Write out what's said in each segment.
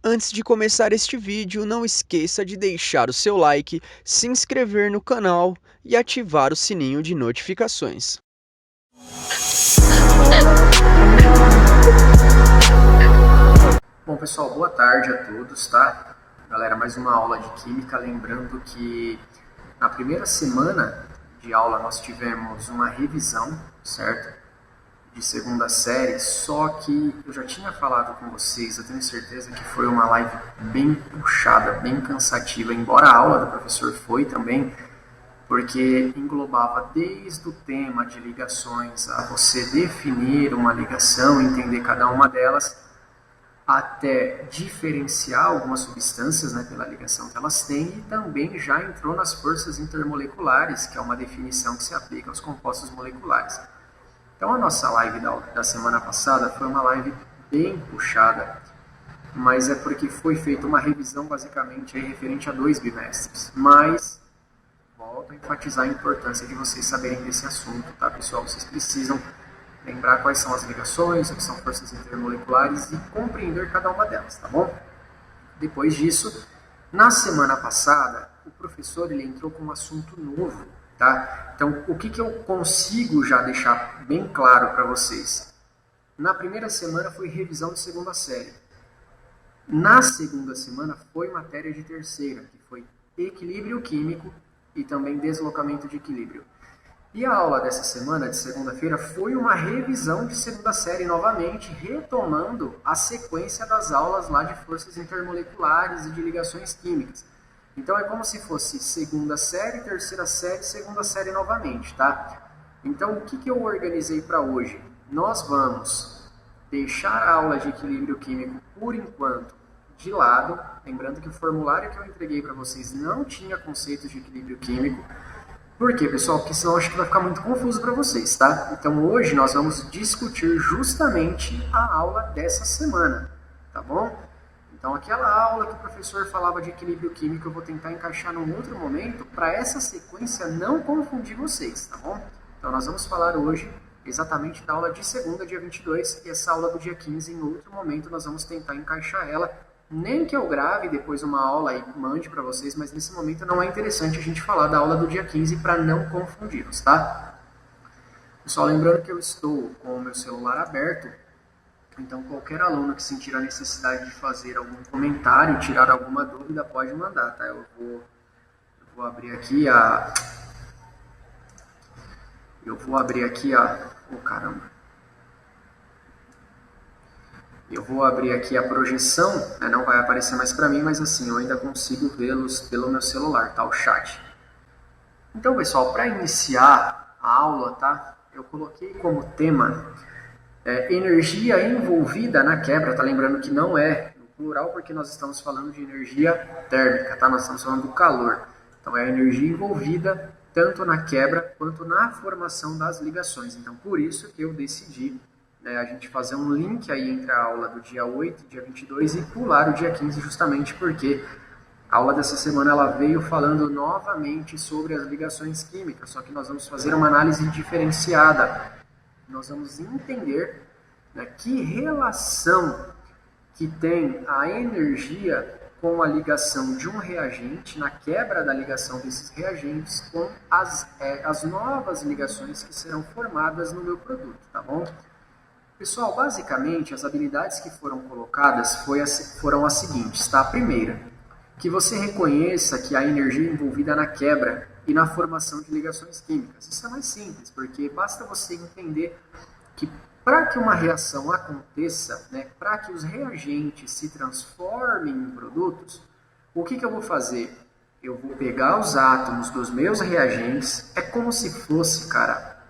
Antes de começar este vídeo, não esqueça de deixar o seu like, se inscrever no canal e ativar o sininho de notificações. Bom, pessoal, boa tarde a todos, tá? Galera, mais uma aula de Química. Lembrando que na primeira semana de aula nós tivemos uma revisão, certo? De segunda série, só que eu já tinha falado com vocês, eu tenho certeza que foi uma live bem puxada, bem cansativa, embora a aula do professor foi também, porque englobava desde o tema de ligações, a você definir uma ligação, entender cada uma delas, até diferenciar algumas substâncias, né, pela ligação que elas têm, e também já entrou nas forças intermoleculares, que é uma definição que se aplica aos compostos moleculares. Então a nossa live da semana passada foi uma live bem puxada, mas é porque foi feita uma revisão basicamente aí referente a 2 bimestres. Mas volto a enfatizar a importância de vocês saberem desse assunto, tá, pessoal? Vocês precisam lembrar quais são as ligações, o que são forças intermoleculares e compreender cada uma delas, tá bom? Depois disso, na semana passada, o professor ele entrou com um assunto novo, tá? Então, o que eu consigo já deixar bem claro para vocês? Na primeira semana foi revisão de segunda série. Na segunda semana foi matéria de terceira, que foi equilíbrio químico e também deslocamento de equilíbrio. E a aula dessa semana, de segunda-feira, foi uma revisão de segunda série novamente, retomando a sequência das aulas lá de forças intermoleculares e de ligações químicas. Então é como se fosse segunda série, terceira série, segunda série novamente, tá? Então o que eu organizei para hoje? Nós vamos deixar a aula de equilíbrio químico por enquanto de lado, lembrando que o formulário que eu entreguei para vocês não tinha conceitos de equilíbrio químico. Por quê, pessoal? Porque senão acho que vai ficar muito confuso para vocês, tá? Então hoje nós vamos discutir justamente a aula dessa semana, tá bom? Então aquela aula que o professor falava de equilíbrio químico eu vou tentar encaixar num outro momento para essa sequência não confundir vocês, tá bom? Então nós vamos falar hoje exatamente da aula de segunda, dia 22, e essa aula do dia 15 em outro momento nós vamos tentar encaixar ela. Nem que eu grave depois uma aula e mande para vocês, mas nesse momento não é interessante a gente falar da aula do dia 15 para não confundi-los, tá? Pessoal, lembrando que eu estou com o meu celular aberto, então qualquer aluno que sentir a necessidade de fazer algum comentário, tirar alguma dúvida, pode mandar, tá? Eu vou abrir aqui a... Oh, caramba! Eu vou abrir aqui a projeção, né? Não vai aparecer mais para mim, mas assim, eu ainda consigo vê-los pelo meu celular, tá? O chat. Então, pessoal, para iniciar a aula, tá? Eu coloquei como tema energia envolvida na quebra, tá? Lembrando que não é no plural, porque nós estamos falando de energia térmica, tá? Nós estamos falando do calor. Então, é a energia envolvida tanto na quebra quanto na formação das ligações. Então, por isso que eu decidi a gente fazer um link aí entre a aula do dia 8 e dia 22 e pular o dia 15, justamente porque a aula dessa semana ela veio falando novamente sobre as ligações químicas, só que nós vamos fazer uma análise diferenciada. Nós vamos entender, né, que relação que tem a energia com a ligação de um reagente, na quebra da ligação desses reagentes, com as novas ligações que serão formadas no meu produto, tá bom? Pessoal, basicamente, as habilidades que foram colocadas foram as seguintes, tá? A primeira, que você reconheça que há energia envolvida na quebra e na formação de ligações químicas. Isso é mais simples, porque basta você entender que para que uma reação aconteça, né, para que os reagentes se transformem em produtos, o que eu vou fazer? Eu vou pegar os átomos dos meus reagentes, é como se fosse, cara,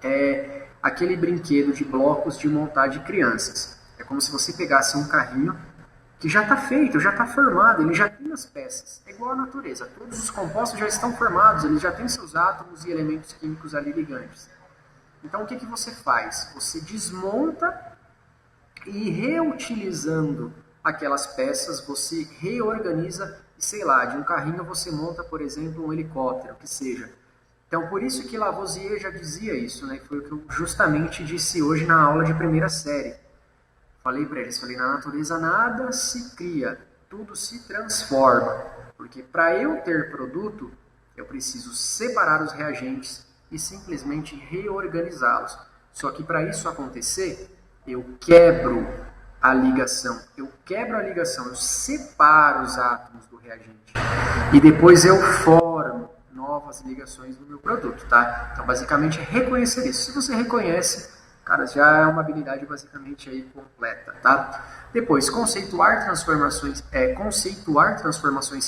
aquele brinquedo de blocos de montar de crianças. É como se você pegasse um carrinho que já está feito, já está formado, ele já tem as peças. É igual à natureza, todos os compostos já estão formados, eles já têm seus átomos e elementos químicos ali ligantes. Então o que você faz? Você desmonta e reutilizando aquelas peças, você reorganiza, sei lá, de um carrinho você monta, por exemplo, um helicóptero, que seja. Então, por isso que Lavoisier já dizia isso, né? Foi o que eu justamente disse hoje na aula de primeira série. Falei para eles, na natureza nada se cria, tudo se transforma. Porque para eu ter produto, eu preciso separar os reagentes e simplesmente reorganizá-los. Só que para isso acontecer, eu quebro a ligação. Eu quebro a ligação, eu separo os átomos do reagente. E depois eu formo novas ligações no meu produto, tá? Então, basicamente, é reconhecer isso. Se você reconhece, cara, já é uma habilidade basicamente aí completa, tá? Depois, conceituar transformações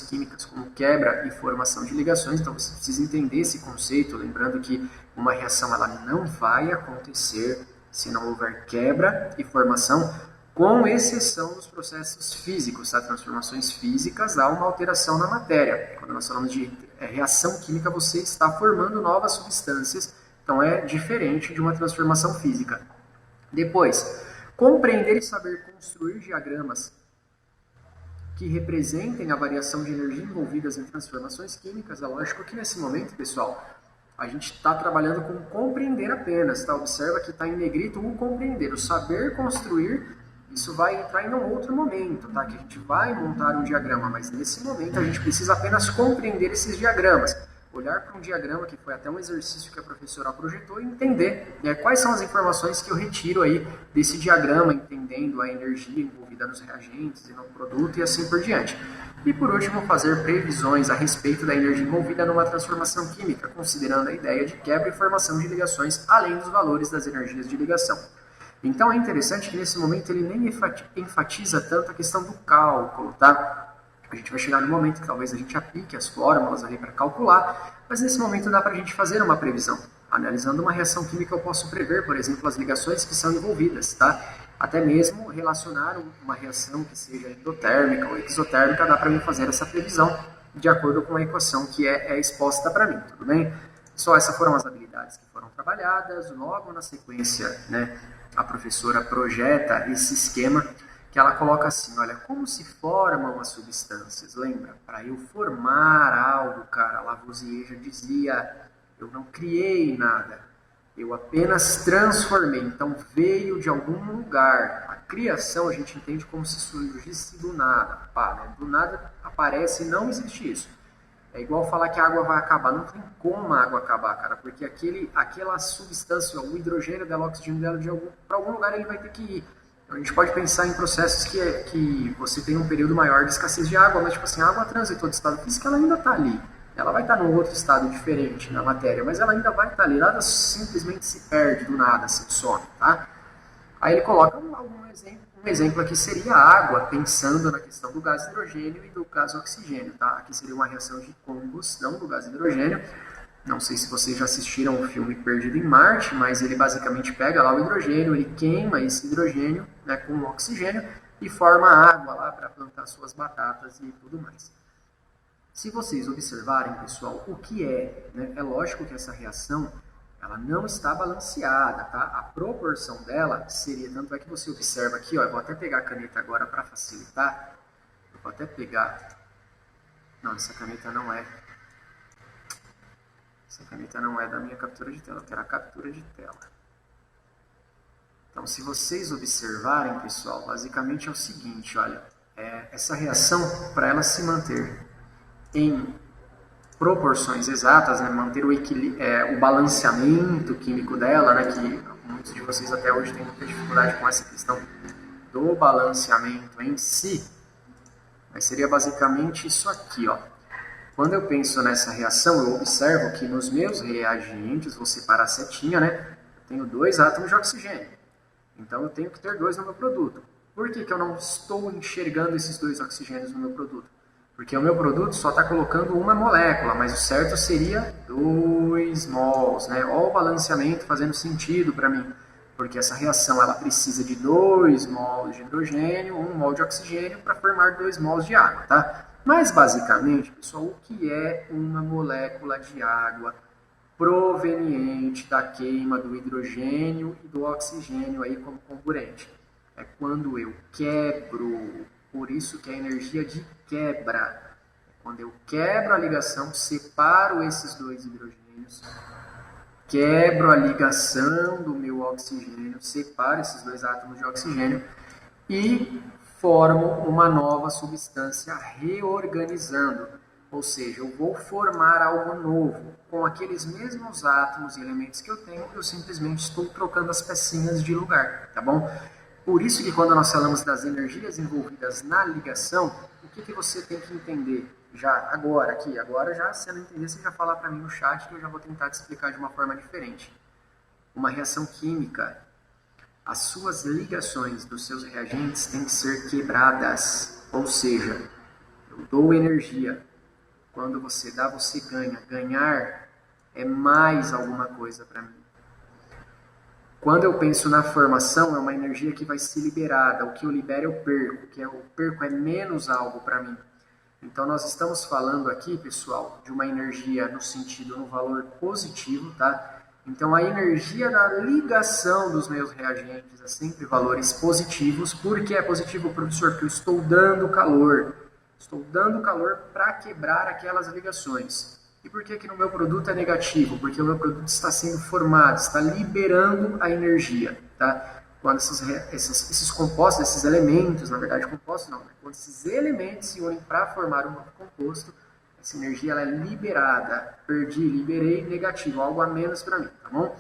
químicas como quebra e formação de ligações. Então, você precisa entender esse conceito, lembrando que uma reação ela não vai acontecer se não houver quebra e formação, com exceção dos processos físicos, tá? Transformações físicas há uma alteração na matéria. Quando nós falamos de reação química, você está formando novas substâncias, então é diferente de uma transformação física. Depois, compreender e saber construir diagramas que representem a variação de energia envolvidas em transformações químicas. É lógico que nesse momento, pessoal, a gente está trabalhando com compreender apenas, tá? Observa que está em negrito o compreender, o saber construir. Isso vai entrar em um outro momento, tá? Que a gente vai montar um diagrama, mas nesse momento a gente precisa apenas compreender esses diagramas. Olhar para um diagrama, que foi até um exercício que a professora projetou, e entender, né, quais são as informações que eu retiro aí desse diagrama, entendendo a energia envolvida nos reagentes e no produto e assim por diante. E por último, fazer previsões a respeito da energia envolvida numa transformação química, considerando a ideia de quebra e formação de ligações, além dos valores das energias de ligação. Então é interessante que nesse momento ele nem enfatiza tanto a questão do cálculo, tá? A gente vai chegar no momento que talvez a gente aplique as fórmulas ali para calcular, mas nesse momento dá para a gente fazer uma previsão. Analisando uma reação química eu posso prever, por exemplo, as ligações que são envolvidas, tá? Até mesmo relacionar uma reação que seja endotérmica ou exotérmica, dá para mim fazer essa previsão de acordo com a equação que é exposta para mim, tudo bem? Só essas foram as habilidades que foram trabalhadas. Logo na sequência, né, a professora projeta esse esquema que ela coloca assim, olha, como se formam as substâncias? Lembra? Para eu formar algo, cara, Lavoisier já dizia, eu não criei nada, eu apenas transformei, então veio de algum lugar. A criação a gente entende como se surgisse do nada, pá, né? Do nada aparece e não existe isso. É igual falar que a água vai acabar. Não tem como a água acabar, cara, porque aquela substância, o hidrogênio dela, o oxigênio dela, para algum lugar ele vai ter que ir. Então, a gente pode pensar em processos que você tem um período maior de escassez de água, mas tipo assim, a água transitou de estado físico, ela ainda está ali. Ela vai estar num outro estado diferente na matéria, mas ela ainda vai estar ali. Nada simplesmente se perde do nada, se some, tá? Aí ele coloca um exemplo aqui seria a água, pensando na questão do gás hidrogênio e do gás oxigênio, tá? Aqui seria uma reação de combustão do gás hidrogênio. Não sei se vocês já assistiram o filme Perdido em Marte, mas ele basicamente pega lá o hidrogênio, ele queima esse hidrogênio, né, com o oxigênio e forma água lá para plantar suas batatas e tudo mais. Se vocês observarem, pessoal, o que né, é lógico que essa reação ela não está balanceada, tá? A proporção dela seria, tanto é que você observa aqui, ó, eu vou até pegar a caneta agora para facilitar, eu vou até pegar, não, essa caneta não é da minha captura de tela, eu quero a captura de tela. Então, se vocês observarem, pessoal, basicamente é o seguinte, olha, essa reação, para ela se manter em proporções exatas, né, manter o balanceamento químico dela, né, que muitos de vocês até hoje têm muita dificuldade com essa questão do balanceamento em si, mas seria basicamente isso aqui, ó. Quando eu penso nessa reação, eu observo que nos meus reagentes, vou separar a setinha, né, eu tenho 2 átomos de oxigênio, então eu tenho que ter 2 no meu produto. Por que eu não estou enxergando esses 2 oxigênios no meu produto? Porque o meu produto só está colocando uma molécula, mas o certo seria 2 mols, né? Olha o balanceamento fazendo sentido para mim, porque essa reação ela precisa de 2 mols de hidrogênio, 1 mol de oxigênio para formar 2 mols de água, tá? Mas basicamente, pessoal, o que é uma molécula de água proveniente da queima do hidrogênio e do oxigênio aí como comburente? É quando eu quebro. Por isso que é a energia de quebra. Quando eu quebro a ligação, separo esses 2 hidrogênios, quebro a ligação do meu oxigênio, separo esses 2 átomos de oxigênio e formo uma nova substância reorganizando. Ou seja, eu vou formar algo novo. Com aqueles mesmos átomos e elementos que eu tenho, eu simplesmente estou trocando as pecinhas de lugar, tá bom? Por isso que quando nós falamos das energias envolvidas na ligação, o que você tem que entender? Já agora, aqui, agora já, se não entender, você já fala para mim no chat que eu já vou tentar te explicar de uma forma diferente. Uma reação química, as suas ligações dos seus reagentes têm que ser quebradas. Ou seja, eu dou energia. Quando você dá, você ganha. Ganhar é mais alguma coisa para mim. Quando eu penso na formação, é uma energia que vai ser liberada. O que eu libero, eu perco. O que eu perco é menos algo para mim. Então, nós estamos falando aqui, pessoal, de uma energia no sentido, no valor positivo, tá? Então, a energia da ligação dos meus reagentes é sempre valores positivos. Por que é positivo, professor? Porque eu estou dando calor. Estou dando calor para quebrar aquelas ligações. E por que no meu produto é negativo? Porque o meu produto está sendo formado, está liberando a energia, tá? Quando esses compostos, esses elementos, na verdade compostos não, né? Quando esses elementos se unem para formar um novo composto, essa energia ela é liberada. Perdi, liberei, negativo, algo a menos para mim, tá bom?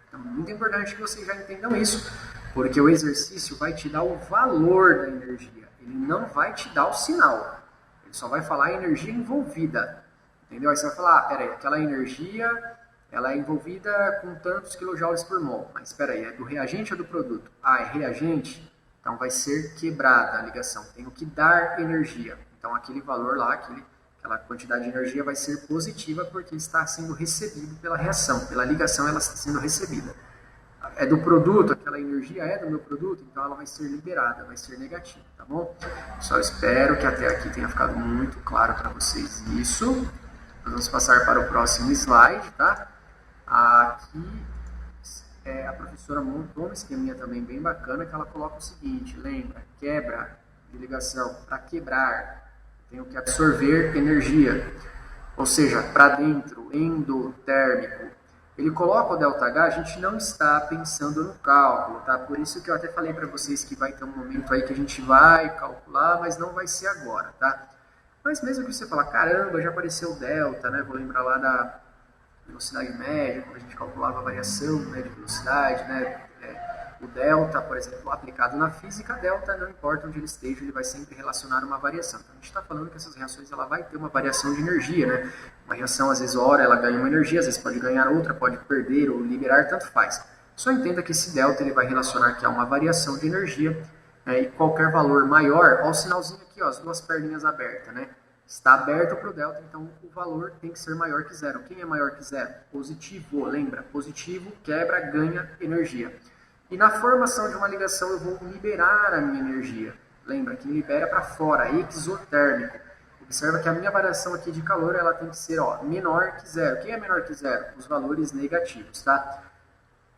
Então, muito importante que vocês já entendam isso, porque o exercício vai te dar o valor da energia. Ele não vai te dar o sinal. Ele só vai falar a energia envolvida. Entendeu? Aí você vai falar, peraí, aquela energia ela é envolvida com tantos quilojoules por mol. Mas peraí, é do reagente ou do produto? Ah, é reagente? Então vai ser quebrada a ligação. Tenho que dar energia. Então aquele valor lá, aquela quantidade de energia vai ser positiva porque está sendo recebido pela reação. Pela ligação ela está sendo recebida. É do produto, aquela energia é do meu produto, então ela vai ser liberada, vai ser negativa, tá bom? Só espero que até aqui tenha ficado muito claro para vocês isso. Nós vamos passar para o próximo slide, tá? Aqui é a professora montou um esqueminha também bem bacana, que ela coloca o seguinte, lembra, quebra de ligação, para quebrar, tenho que absorver energia, ou seja, para dentro, endotérmico. Ele coloca o ΔH, a gente não está pensando no cálculo, tá? Por isso que eu até falei para vocês que vai ter um momento aí que a gente vai calcular, mas não vai ser agora, tá? Mas mesmo que você fala, caramba, já apareceu o delta, né? Vou lembrar lá da velocidade média, quando a gente calculava a variação, né, de velocidade, né? O delta, por exemplo, aplicado na física, delta, não importa onde ele esteja, ele vai sempre relacionar uma variação. Então, a gente está falando que essas reações ela vai ter uma variação de energia, né? Uma reação, às vezes, hora ela ganha uma energia, às vezes pode ganhar outra, pode perder ou liberar, tanto faz. Só entenda que esse delta ele vai relacionar que há uma variação de energia, né, e qualquer valor maior, olha o sinalzinho aqui, ó, as duas perninhas abertas, né? Está aberto para o delta, então o valor tem que ser maior que zero. Quem é maior que zero? Positivo, lembra? Positivo, quebra, ganha energia. E na formação de uma ligação eu vou liberar a minha energia. Lembra, que libera para fora, exotérmico. Observa que a minha variação aqui de calor ela tem que ser menor que zero. Quem é menor que zero? Os valores negativos, tá?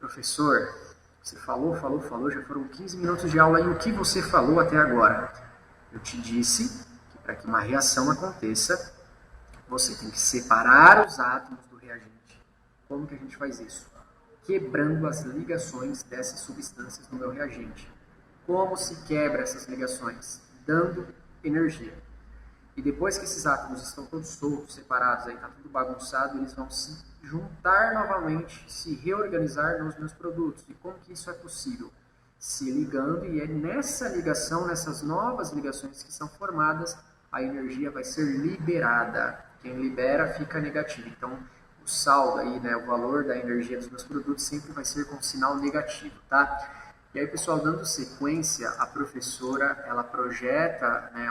Professor, você falou, já foram 15 minutos de aula e o que você falou até agora? Eu te disse que para que uma reação aconteça, você tem que separar os átomos do reagente. Como que a gente faz isso? Quebrando as ligações dessas substâncias no meu reagente. Como se quebra essas ligações? Dando energia. E depois que esses átomos estão todos soltos, separados, aí está tudo bagunçado, eles vão se juntar novamente, se reorganizar nos meus produtos. E como que isso é possível? Se ligando, e é nessa ligação, nessas novas ligações que são formadas, a energia vai ser liberada. Quem libera fica negativo. Então, o saldo aí, né, o valor da energia dos meus produtos sempre vai ser com sinal negativo, tá? E aí, pessoal, dando sequência, a professora, ela projeta, né,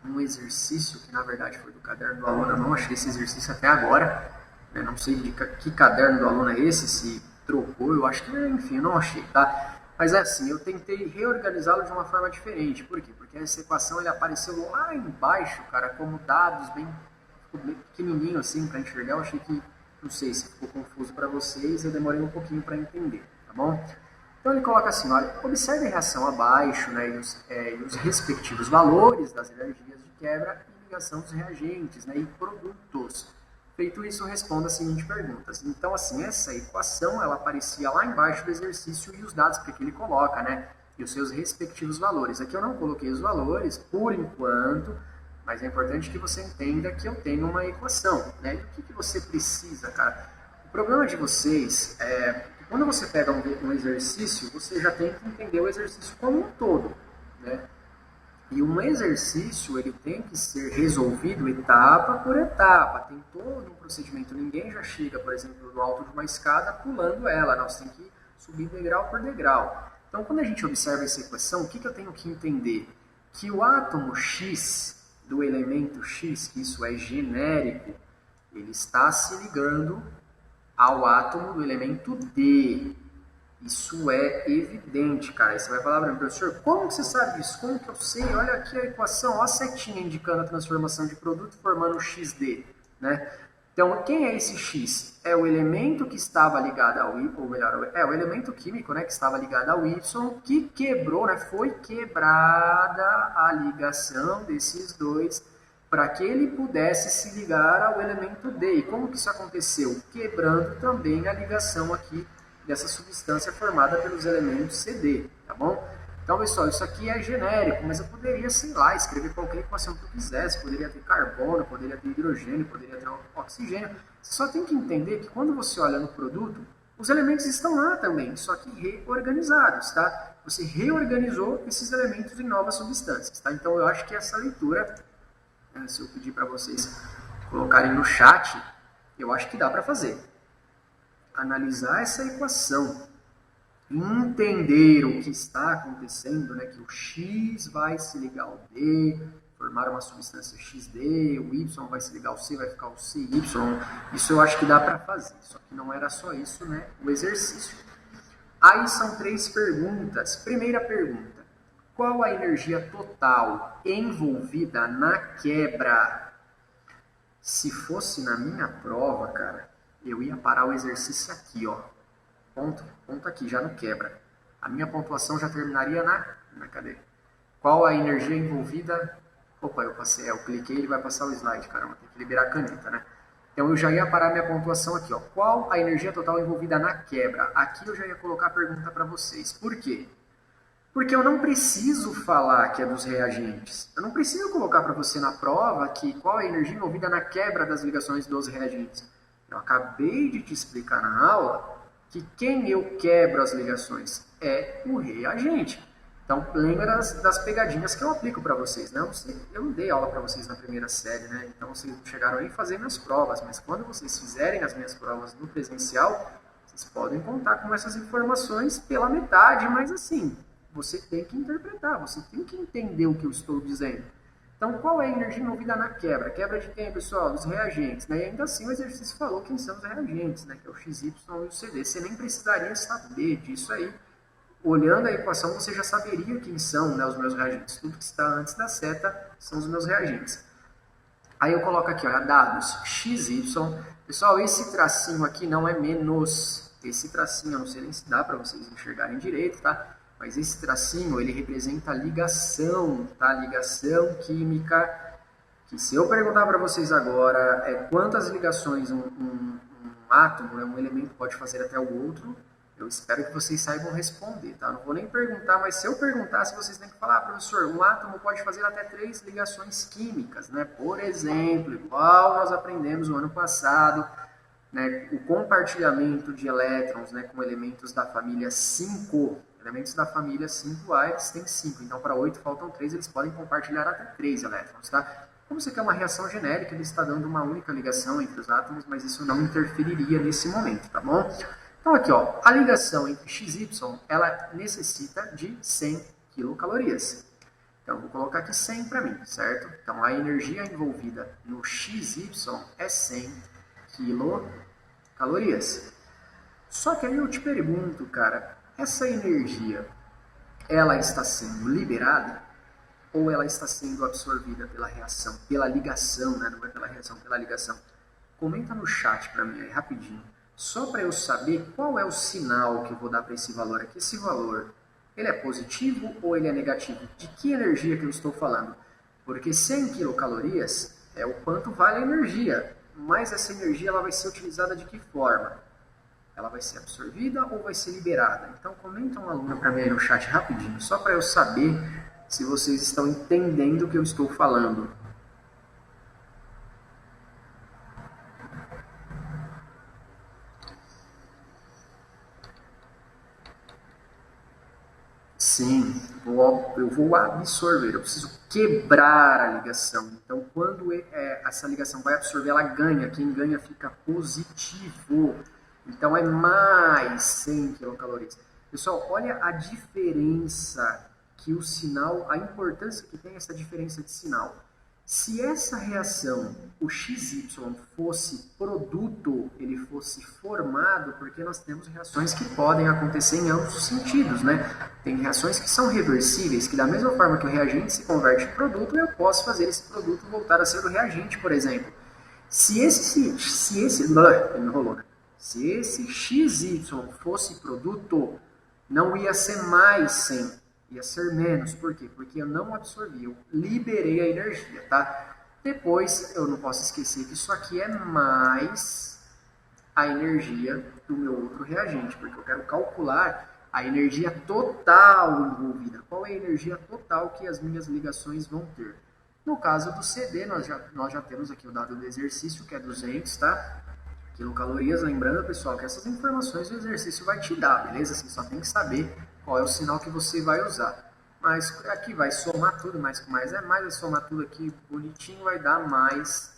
um exercício que, na verdade, foi do caderno do aluno. Eu não achei esse exercício até agora, né? Não sei de que caderno do aluno é esse, se trocou, eu acho que, enfim, eu não achei, tá? Mas é assim, eu tentei reorganizá-lo de uma forma diferente. Por quê? Porque essa equação, ele apareceu lá embaixo, cara, como dados bem pequenininho assim para enxergar. Eu achei que, não sei se ficou confuso para vocês, eu demorei um pouquinho para entender, tá bom? Então ele coloca assim, olha, observe a reação abaixo, né, e os respectivos valores das energias de quebra e ligação dos reagentes, né, e produtos. Feito isso, responda a seguinte pergunta. Então, assim, essa equação, ela aparecia lá embaixo do exercício e os dados que ele coloca, né? e os seus respectivos valores. Aqui eu não coloquei os valores, por enquanto, mas é importante que você entenda que eu tenho uma equação, né? E o que você precisa, cara? O problema de vocês é que quando você pega um exercício, você já tem que entender o exercício como um todo, né? E um exercício, ele tem que ser resolvido etapa por etapa, tem todo um procedimento. Ninguém já chega, por exemplo, no alto de uma escada pulando ela, nós temos que subir degrau por degrau. Então, quando a gente observa essa equação, o que eu tenho que entender? Que o átomo X do elemento X, que isso é genérico, ele está se ligando ao átomo do elemento D. Isso é evidente, cara. Aí você vai falar para mim, professor, como que você sabe isso? Como que eu sei? Olha aqui a equação, olha a setinha indicando a transformação de produto formando o XD, né? Então, quem é esse X? É o elemento que estava ligado ao Y, ou melhor, é o elemento químico, né, que estava ligado ao Y, que quebrou, né, foi quebrada a ligação desses dois para que ele pudesse se ligar ao elemento D. E como que isso aconteceu? Quebrando também a ligação aqui dessa substância formada pelos elementos CD, tá bom? Então, pessoal, isso aqui é genérico, mas eu poderia, sei lá, escrever qualquer equação que eu quisesse. Poderia ter carbono, poderia ter hidrogênio, poderia ter oxigênio. Você só tem que entender que quando você olha no produto, os elementos estão lá também, só que reorganizados, tá? Você reorganizou esses elementos em novas substâncias, tá? Então, eu acho que essa leitura, se eu pedir para vocês colocarem no chat, eu acho que dá para fazer. Analisar essa equação, entender o que está acontecendo, né, que o X vai se ligar ao D, formar uma substância XD, o Y vai se ligar ao C, vai ficar o CY, isso eu acho que dá para fazer, só que não era só isso, né, o exercício. Aí são 3 perguntas. Primeira pergunta, qual a energia total envolvida na quebra? Se fosse na minha prova, cara, eu ia parar o exercício aqui, ó. Ponto aqui, já não quebra. A minha pontuação já terminaria na cadê? Qual a energia envolvida? Opa, eu cliquei, ele vai passar o slide, caramba, tem que liberar a caneta, né? Então eu já ia parar minha pontuação aqui, ó. Qual a energia total envolvida na quebra? Aqui eu já ia colocar a pergunta para vocês. Por quê? Porque eu não preciso falar que é dos reagentes. Eu não preciso colocar para você na prova que qual a energia envolvida na quebra das ligações dos reagentes. Eu acabei de te explicar na aula que quem eu quebro as ligações é o reagente. Então, lembra das pegadinhas que eu aplico para vocês, né? Eu não dei aula para vocês na primeira série, né? Então, vocês chegaram aí fazer minhas provas, mas quando vocês fizerem as minhas provas no presencial, vocês podem contar com essas informações pela metade, mas assim, você tem que interpretar, você tem que entender o que eu estou dizendo. Então, qual é a energia envolvida na quebra? Quebra de quem, pessoal? Dos reagentes, né? E ainda assim o exercício falou quem são os reagentes, né? Que é o XY e o CD. Você nem precisaria saber disso aí. Olhando a equação, você já saberia quem são, né, os meus reagentes. Tudo que está antes da seta são os meus reagentes. Aí eu coloco aqui, olha, dados XY. Pessoal, esse tracinho aqui não é menos. Esse tracinho, eu não sei nem se dá para vocês enxergarem direito, tá? Mas esse tracinho, ele representa a ligação, tá? Ligação química, que se eu perguntar para vocês agora quantas ligações um átomo, né, um elemento pode fazer até o outro, eu espero que vocês saibam responder, tá? Não vou nem perguntar, mas se eu perguntasse, vocês têm que falar, professor, um átomo pode fazer até 3 ligações químicas, né? Por exemplo, igual nós aprendemos no ano passado, né, o compartilhamento de elétrons, né, com elementos da família 5. Elementos da família 5A, eles têm 5. Então, para 8 faltam 3, eles podem compartilhar até 3 elétrons, tá? Como você quer uma reação genérica, ele está dando uma única ligação entre os átomos, mas isso não interferiria nesse momento, tá bom? Então, aqui, ó, a ligação entre x e y, ela necessita de 100 quilocalorias. Então, vou colocar aqui 100 para mim, certo? Então, a energia envolvida no XY é 100 quilocalorias. Só que aí eu te pergunto, cara, essa energia, ela está sendo liberada ou ela está sendo absorvida pela reação, pela ligação, né? Não é pela reação, pela ligação. Comenta no chat para mim aí, rapidinho. Só para eu saber qual é o sinal que eu vou dar para esse valor aqui. Esse valor, ele é positivo ou ele é negativo? De que energia que eu estou falando? Porque 100 quilocalorias é o quanto vale a energia. Mas essa energia ela vai ser utilizada de que forma? Ela vai ser absorvida ou vai ser liberada? Então comenta um aluno para mim aí no chat rapidinho, só para eu saber se vocês estão entendendo o que eu estou falando. Sim, eu vou absorver, eu preciso quebrar a ligação. Então, quando essa ligação vai absorver, ela ganha. Quem ganha fica positivo. Então, é mais 100 quilocalorias. Pessoal, olha a diferença que o sinal, a importância que tem essa diferença de sinal. Se essa reação, o XY, fosse produto, ele fosse formado, porque nós temos reações que podem acontecer em ambos os sentidos, né? Tem reações que são reversíveis, que da mesma forma que o reagente se converte em produto, eu posso fazer esse produto voltar a ser o reagente, por exemplo. Se esse XY fosse produto, não ia ser mais 100. Ia ser menos. Por quê? Porque eu não absorvi, eu liberei a energia, tá? Depois, eu não posso esquecer que isso aqui é mais a energia do meu outro reagente, porque eu quero calcular a energia total envolvida. Qual é a energia total que as minhas ligações vão ter? No caso do CD, nós já temos aqui o dado do exercício, que é 200, tá? Quilocalorias, lembrando, pessoal, que essas informações o exercício vai te dar, beleza? Você só tem que saber qual é o sinal que você vai usar. Mas aqui vai somar tudo, mais com mais é mais, vai somar tudo aqui bonitinho, vai dar mais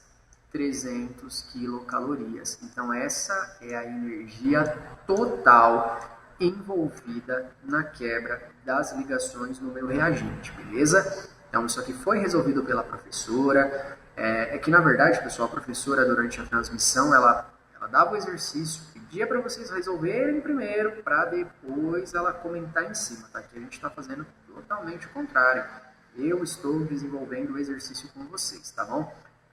300 quilocalorias. Então essa é a energia total envolvida na quebra das ligações no meu reagente, beleza? Então isso aqui foi resolvido pela professora. É que na verdade, pessoal, a professora durante a transmissão, ela dava o exercício, pedia para vocês resolverem primeiro, para depois ela comentar em cima, tá? Aqui a gente está fazendo totalmente o contrário. Eu estou desenvolvendo o exercício com vocês, tá bom?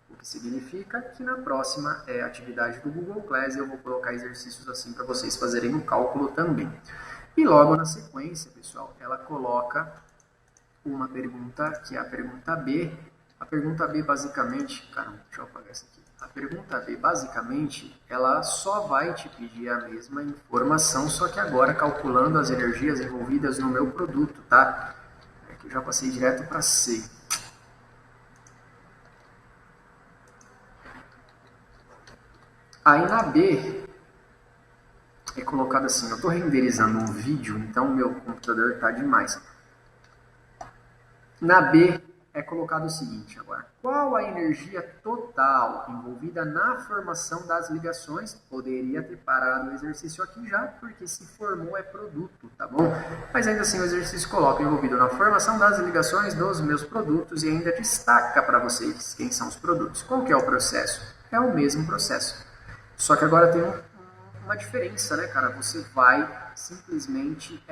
O que significa que na próxima atividade do Google Class eu vou colocar exercícios assim para vocês fazerem um cálculo também. E logo na sequência, pessoal, ela coloca uma pergunta, que é a pergunta B. A pergunta B basicamente... Caramba, deixa eu apagar isso aqui. A pergunta B, basicamente, ela só vai te pedir a mesma informação, só que agora calculando as energias envolvidas no meu produto, tá? É que eu já passei direto para C. Aí na B, é colocado assim, eu estou renderizando um vídeo, então meu computador está demais. Na B, é colocado o seguinte agora. Qual a energia total envolvida na formação das ligações? Poderia ter parado o exercício aqui já, porque se formou é produto, tá bom? Mas ainda assim o exercício coloca envolvido na formação das ligações dos meus produtos e ainda destaca para vocês quem são os produtos. Qual que é o processo? É o mesmo processo. Só que agora tem uma diferença, né, cara? Você vai simplesmente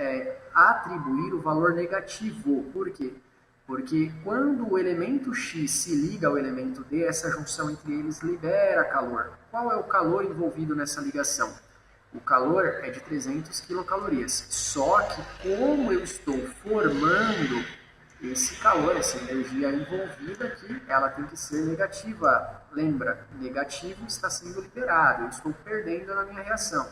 atribuir o valor negativo. Por quê? Porque quando o elemento X se liga ao elemento D, essa junção entre eles libera calor. Qual é o calor envolvido nessa ligação? O calor é de 300 quilocalorias. Só que como eu estou formando esse calor, essa energia envolvida aqui, ela tem que ser negativa. Lembra, negativo está sendo liberado, eu estou perdendo na minha reação.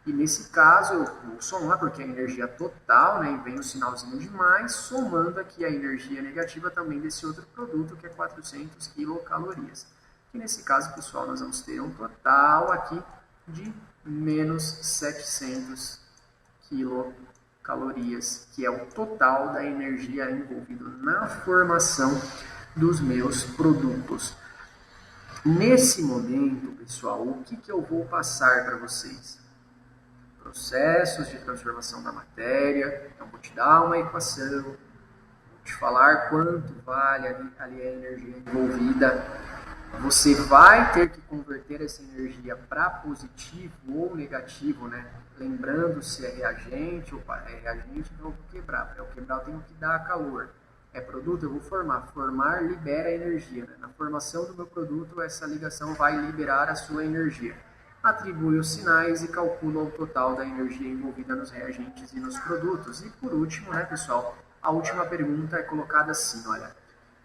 E nesse caso, eu vou somar, porque a energia total, né, vem o sinalzinho de mais, somando aqui a energia negativa também desse outro produto, que é 400 quilocalorias. E nesse caso, pessoal, nós vamos ter um total aqui de menos 700 quilocalorias, que é o total da energia envolvida na formação dos meus produtos. Nesse momento, pessoal, o que eu vou passar para vocês? Processos de transformação da matéria. Então, vou te dar uma equação, vou te falar quanto vale ali a energia envolvida. Você vai ter que converter essa energia para positivo ou negativo, né? Lembrando se é reagente ou reagente, então eu vou quebrar. Para eu quebrar, eu tenho que dar calor. É produto, eu vou formar. Formar libera energia, né? Na formação do meu produto, essa ligação vai liberar a sua energia. Atribui os sinais e calcula o total da energia envolvida nos reagentes e nos produtos. E por último, né, pessoal, a última pergunta é colocada assim, olha.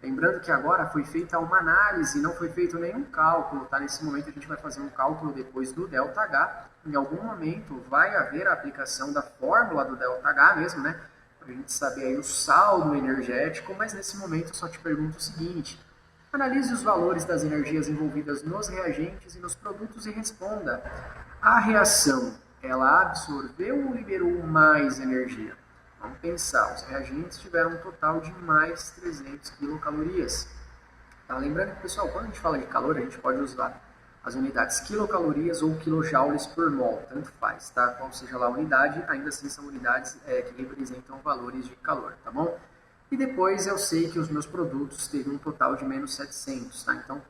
Lembrando que agora foi feita uma análise, não foi feito nenhum cálculo, tá? Nesse momento a gente vai fazer um cálculo depois do ΔH. Em algum momento vai haver a aplicação da fórmula do ΔH mesmo, né? Para a gente saber aí o saldo energético, mas nesse momento eu só te pergunto o seguinte: analise os valores das energias envolvidas nos reagentes e nos produtos e responda: a reação, ela absorveu ou liberou mais energia? Vamos pensar, os reagentes tiveram um total de mais 300 quilocalorias. Tá? Lembrando que, pessoal, quando a gente fala de calor, a gente pode usar as unidades quilocalorias ou quilojoules por mol, tanto faz, tá? Qual seja lá a unidade, ainda assim são unidades que representam valores de calor, tá bom? E depois eu sei que os meus produtos teve um total de menos 700, tá? Então,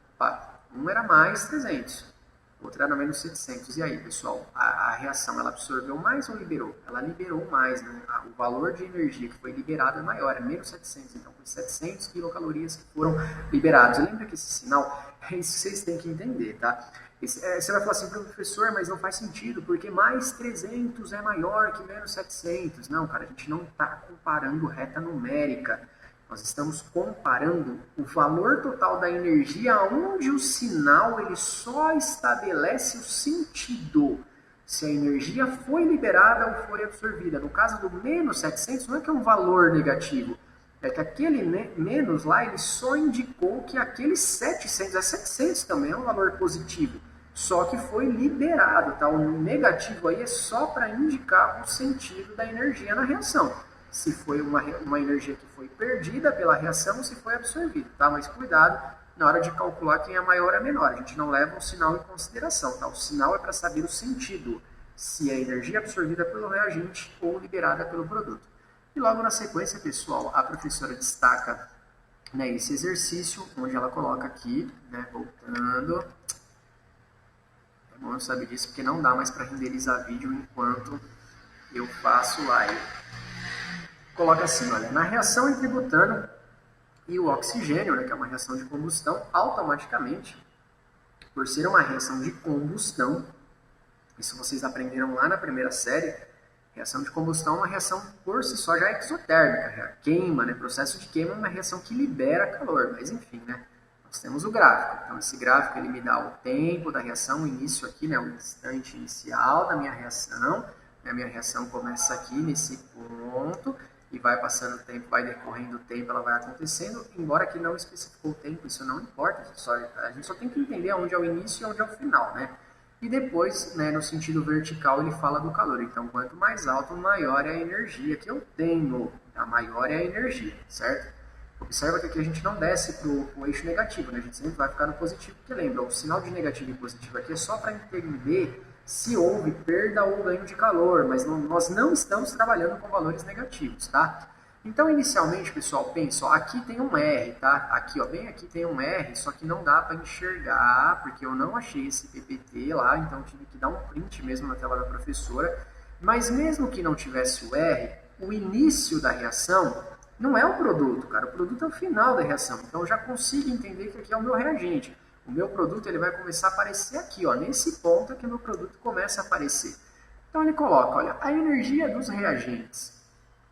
um era mais 300, outro era menos 700. E aí, pessoal, a reação, ela absorveu mais ou liberou? Ela liberou mais, né? O valor de energia que foi liberado é maior, é menos 700. Então, foi 700 quilocalorias que foram liberados. Lembra que esse sinal, é isso que vocês têm que entender, tá? Você vai falar assim, professor, mas não faz sentido, porque mais 300 é maior que menos 700. Não, cara, a gente não está comparando reta numérica. Nós estamos comparando o valor total da energia onde o sinal ele só estabelece o sentido. Se a energia foi liberada ou foi absorvida. No caso do menos 700, não é que é um valor negativo. É que aquele menos lá, ele só indicou que aquele 700, é 700 também, é um valor positivo. Só que foi liberado, tá? O negativo aí é só para indicar o sentido da energia na reação. Se foi uma energia que foi perdida pela reação ou se foi absorvida, tá? Mas cuidado na hora de calcular quem é maior ou menor. A gente não leva o sinal em consideração, tá? O sinal é para saber o sentido, se é energia absorvida pelo reagente ou liberada pelo produto. E logo na sequência, pessoal, a professora destaca, né, esse exercício, onde ela coloca aqui, né, voltando. É bom eu saber disso, porque não dá mais para renderizar vídeo enquanto eu faço live. Coloca assim, olha, na reação entre butano e o oxigênio, né, que é uma reação de combustão, automaticamente, por ser uma reação de combustão, isso vocês aprenderam lá na primeira série, reação de combustão é uma reação por si só já exotérmica, já queima, né, processo de queima é uma reação que libera calor, mas enfim, né, nós temos o gráfico, então esse gráfico ele me dá o tempo da reação, o início aqui, né, o instante inicial da minha reação, a minha reação começa aqui nesse ponto, e vai passando o tempo, vai decorrendo o tempo, ela vai acontecendo, embora que não especificou o tempo, isso não importa, a gente só tem que entender onde é o início e onde é o final, né? E depois, né, no sentido vertical, ele fala do calor, então quanto mais alto, maior é a energia que eu tenho, a maior é a energia, certo? Observa que aqui a gente não desce para o eixo negativo, né? A gente sempre vai ficar no positivo, porque lembra, o sinal de negativo e positivo aqui é só para entender se houve perda ou ganho de calor, mas nós não estamos trabalhando com valores negativos, tá? Então, inicialmente, pessoal, pensa, ó, aqui tem um R, tá? Aqui, ó, bem aqui tem um R, só que não dá para enxergar, porque eu não achei esse PPT lá, então tive que dar um print mesmo na tela da professora. Mas mesmo que não tivesse o R, o início da reação não é o produto, cara. O produto é o final da reação. Então, eu já consigo entender que aqui é o meu reagente. O meu produto ele vai começar a aparecer aqui, ó, nesse ponto que o meu produto começa a aparecer. Então ele coloca, olha, a energia dos reagentes.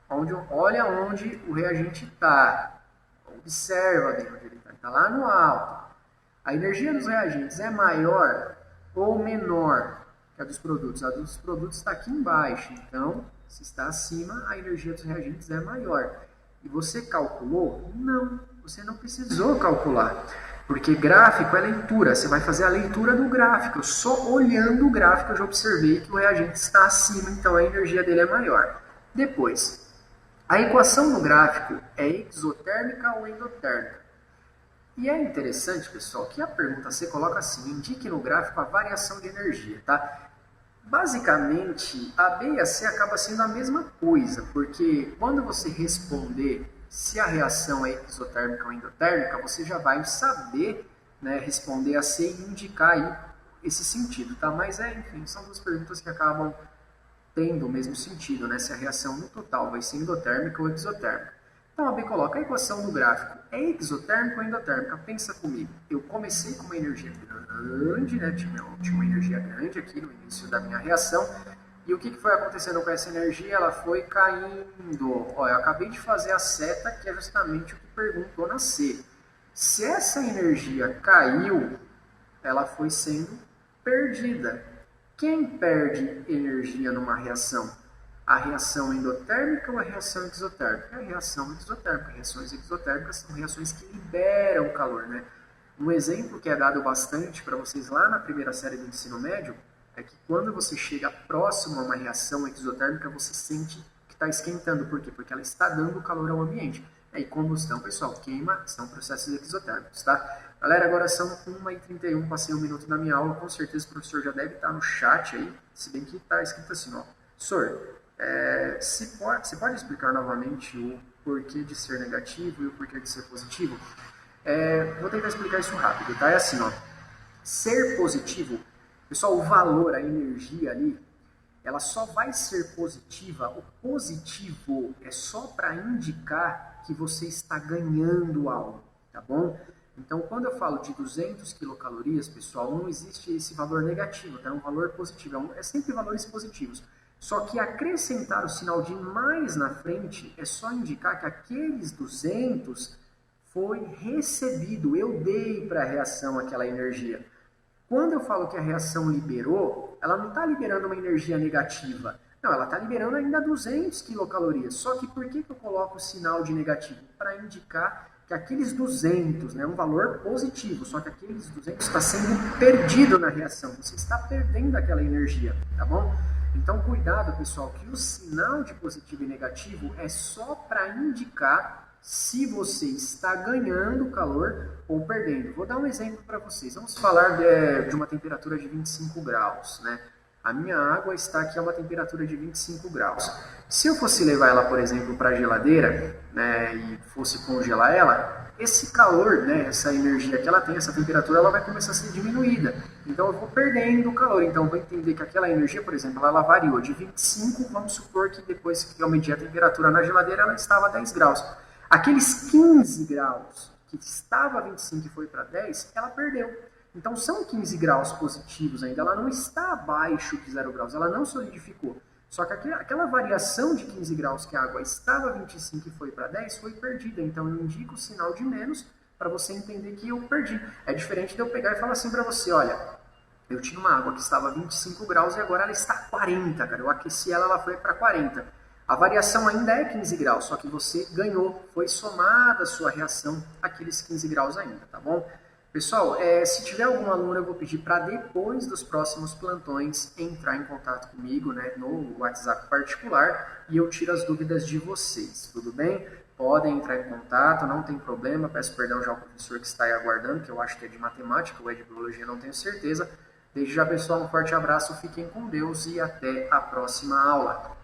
Olha onde o reagente está. Observa bem onde ele está. Está lá no alto. A energia dos reagentes é maior ou menor que a dos produtos? A dos produtos está aqui embaixo. Então, se está acima, a energia dos reagentes é maior. E você calculou? Não, você não precisou calcular. Porque gráfico é leitura, você vai fazer a leitura do gráfico. Só olhando o gráfico eu já observei que o reagente está acima, então a energia dele é maior. Depois, a equação do gráfico é exotérmica ou endotérmica? E é interessante, pessoal, que a pergunta você coloca assim, indique no gráfico a variação de energia, tá? Basicamente, a B e a C acaba sendo a mesma coisa, porque quando você responder se a reação é exotérmica ou endotérmica, você já vai saber, né, responder a C e indicar aí esse sentido, tá? Mas enfim, são duas perguntas que acabam tendo o mesmo sentido, né? Se a reação no total vai ser endotérmica ou exotérmica. Então a B coloca a equação do gráfico é exotérmica ou endotérmica? Pensa comigo. Eu comecei com uma energia grande, né? Tinha uma energia grande aqui no início da minha reação. E o que foi acontecendo com essa energia? Ela foi caindo. Ó, eu acabei de fazer a seta, que é justamente o que perguntou na C. Se essa energia caiu, ela foi sendo perdida. Quem perde energia numa reação? A reação endotérmica ou a reação exotérmica? É a reação exotérmica. Reações exotérmicas são reações que liberam calor, né? Um exemplo que é dado bastante para vocês lá na primeira série do ensino médio é que quando você chega próximo a uma reação exotérmica, você sente que está esquentando. Por quê? Porque ela está dando calor ao ambiente. E combustão, pessoal, queima, são processos exotérmicos, tá? Galera, agora são 1h31, passei 1 minuto na minha aula, com certeza o professor já deve estar no chat aí, se bem que está escrito assim, ó. Professor, você pode explicar novamente o porquê de ser negativo e o porquê de ser positivo? Vou tentar explicar isso rápido, tá? É assim, ó. Ser positivo, pessoal, o valor, a energia ali, ela só vai ser positiva, o positivo é só para indicar que você está ganhando algo, tá bom? Então, quando eu falo de 200 quilocalorias, pessoal, não existe esse valor negativo, tá? É um valor positivo, é sempre valores positivos. Só que acrescentar o sinal de mais na frente é só indicar que aqueles 200 foi recebido, eu dei para a reação aquela energia. Quando eu falo que a reação liberou, ela não está liberando uma energia negativa. Não, ela está liberando ainda 200 quilocalorias. Só que por que eu coloco o sinal de negativo? Para indicar que aqueles 200, né, um valor positivo, só que aqueles 200 está sendo perdido na reação. Você está perdendo aquela energia, tá bom? Então, cuidado, pessoal, que o sinal de positivo e negativo é só para indicar se você está ganhando calor ou perdendo. Vou dar um exemplo para vocês. Vamos falar de uma temperatura de 25 graus, né? A minha água está aqui a uma temperatura de 25 graus. Se eu fosse levar ela, por exemplo, para a geladeira, né, e fosse congelar ela, esse calor, né, essa energia que ela tem, essa temperatura, ela vai começar a ser diminuída. Então eu vou perdendo calor. Então eu vou entender que aquela energia, por exemplo, ela variou de 25, vamos supor que depois que eu medi a temperatura na geladeira, ela estava a 10 graus. Aqueles 15 graus que estava a 25 e foi para 10, ela perdeu. Então são 15 graus positivos ainda, ela não está abaixo de 0 graus, ela não solidificou. Só que aquela variação de 15 graus que a água estava a 25 e foi para 10 foi perdida. Então eu indico o sinal de menos para você entender que eu perdi. É diferente de eu pegar e falar assim para você, olha, eu tinha uma água que estava a 25 graus e agora ela está a 40, cara. Eu aqueci ela, ela foi para 40. A variação ainda é 15 graus, só que você ganhou, foi somada a sua reação àqueles 15 graus ainda, tá bom? Pessoal, se tiver algum aluno, eu vou pedir para depois dos próximos plantões entrar em contato comigo, né, no WhatsApp particular e eu tiro as dúvidas de vocês, tudo bem? Podem entrar em contato, não tem problema, peço perdão já ao professor que está aí aguardando, que eu acho que é de matemática ou é de biologia, não tenho certeza. Desde já, pessoal, um forte abraço, fiquem com Deus e até a próxima aula.